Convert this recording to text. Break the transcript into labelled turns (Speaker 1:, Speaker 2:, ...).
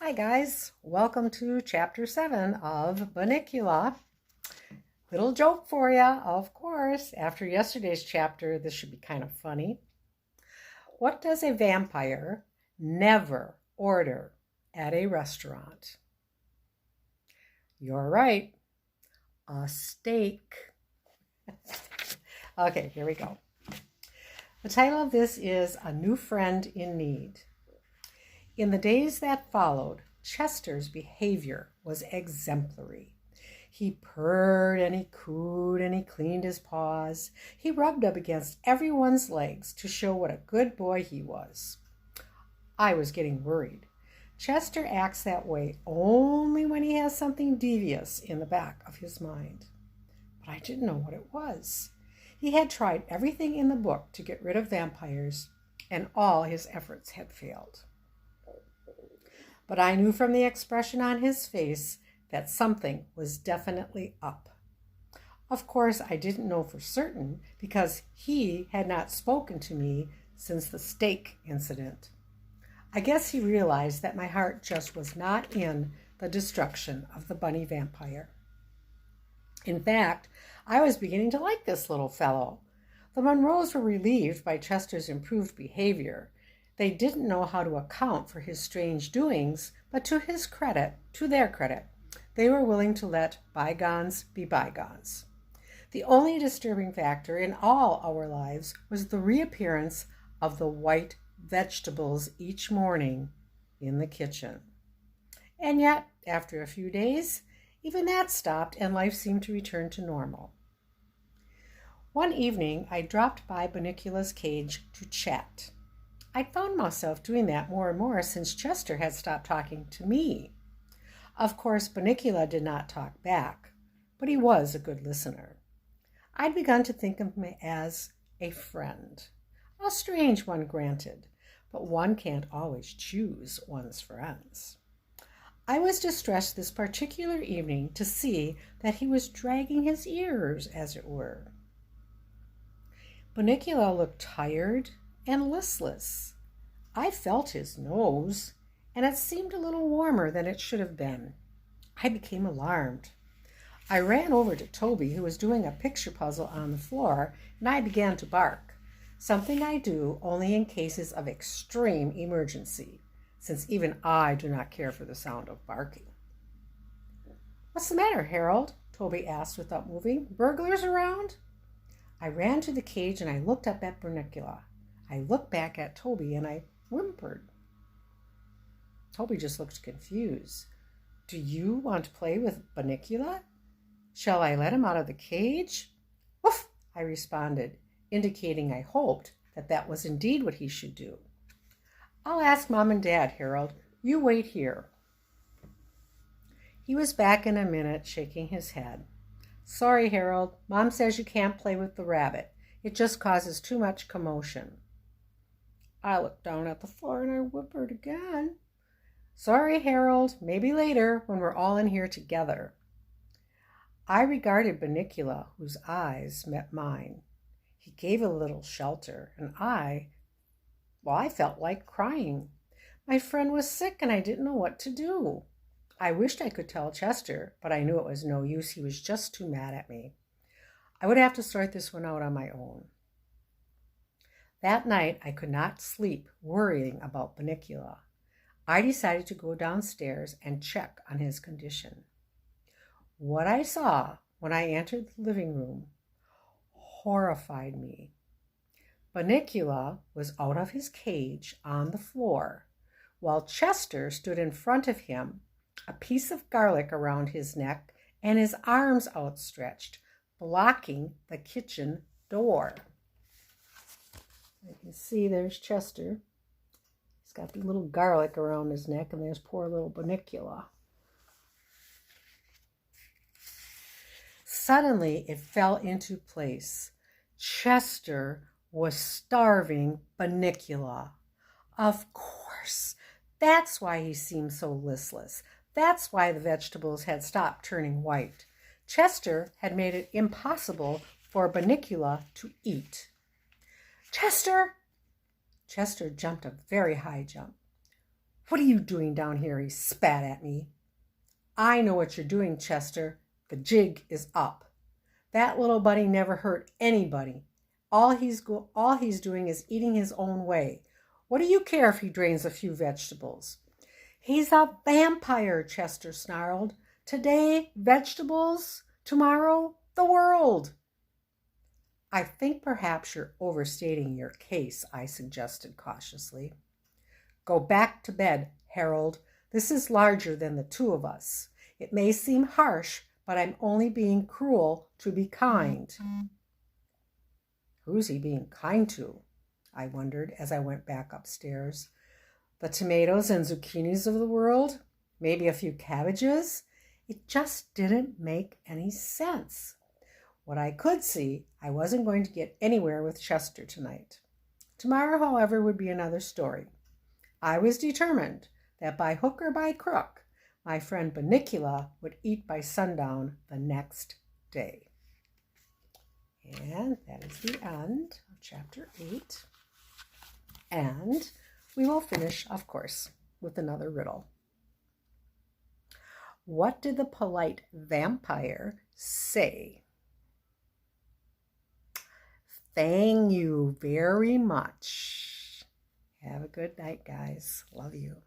Speaker 1: Hi guys, welcome to chapter 7 of Bunnicula. Little joke for you, of course. After yesterday's chapter, this should be kind of funny. What does a vampire never order at a restaurant? You're right, a steak. Okay, here we go. The title of this is A New Friend in Need. In the days that followed, Chester's behavior was exemplary. He purred and he cooed and he cleaned his paws. He rubbed up against everyone's legs to show what a good boy he was. I was getting worried. Chester acts that way only when he has something devious in the back of his mind. But I didn't know what it was. He had tried everything in the book to get rid of vampires, and all his efforts had failed. But I knew from the expression on his face that something was definitely up. Of course, I didn't know for certain because he had not spoken to me since the steak incident. I guess he realized that my heart just was not in the destruction of the bunny vampire. In fact, I was beginning to like this little fellow. The Monroes were relieved by Chester's improved behavior. They didn't know how to account for his strange doings, but to their credit, they were willing to let bygones be bygones. The only disturbing factor in all our lives was the reappearance of the white vegetables each morning in the kitchen. And yet, after a few days, even that stopped and life seemed to return to normal. One evening, I dropped by Bunnicula's cage to chat. I found myself doing that more and more since Chester had stopped talking to me. Of course, Bunnicula did not talk back, but he was a good listener. I'd begun to think of him as a friend. A strange one, granted, but one can't always choose one's friends. I was distressed this particular evening to see that he was dragging his ears, as it were. Bunnicula looked tired and listless. I felt his nose, and it seemed a little warmer than it should have been. I became alarmed. I ran over to Toby, who was doing a picture puzzle on the floor, and I began to bark, something I do only in cases of extreme emergency, since even I do not care for the sound of barking. "What's the matter, Harold?" Toby asked without moving. "Burglars around?" I ran to the cage and I looked up at Bunnicula. I looked back at Toby and I whimpered. Toby just looked confused. "Do you want to play with Bunnicula? Shall I let him out of the cage?" "Woof!" I responded, indicating I hoped that was indeed what he should do. "I'll ask Mom and Dad, Harold. You wait here." He was back in a minute, shaking his head. "Sorry, Harold. Mom says you can't play with the rabbit. It just causes too much commotion." I looked down at the floor and I whimpered again. "Sorry, Harold. Maybe later when we're all in here together." I regarded Bunnicula, whose eyes met mine. He gave a little shelter, and I felt like crying. My friend was sick and I didn't know what to do. I wished I could tell Chester, but I knew it was no use. He was just too mad at me. I would have to sort this one out on my own. That night, I could not sleep, worrying about Bunnicula. I decided to go downstairs and check on his condition. What I saw when I entered the living room horrified me. Bunnicula was out of his cage on the floor, while Chester stood in front of him, a piece of garlic around his neck and his arms outstretched, blocking the kitchen door. You can see there's Chester. He's got the little garlic around his neck, and there's poor little Bunnicula. Suddenly, it fell into place. Chester was starving Bunnicula. Of course, that's why he seemed so listless. That's why the vegetables had stopped turning white. Chester had made it impossible for Bunnicula to eat. "Chester!" Chester jumped a very high jump. "What are you doing down here?" He spat at me. "I know what you're doing, Chester. The jig is up. That little bunny never hurt anybody. All he's doing is eating his own way. What do you care if he drains a few vegetables?" "He's a vampire," Chester snarled. "Today, vegetables. Tomorrow, the world." "I think perhaps you're overstating your case," I suggested cautiously. "Go back to bed, Harold. This is larger than the two of us. It may seem harsh, but I'm only being cruel to be kind." Who's he being kind to? I wondered as I went back upstairs. The tomatoes and zucchinis of the world? Maybe a few cabbages? It just didn't make any sense. What I could see, I wasn't going to get anywhere with Chester tonight. Tomorrow, however, would be another story. I was determined that by hook or by crook, my friend Bunnicula would eat by sundown the next day. And that is the end of chapter 8. And we will finish, of course, with another riddle. What did the polite vampire say? Thank you very much. Have a good night, guys. Love you.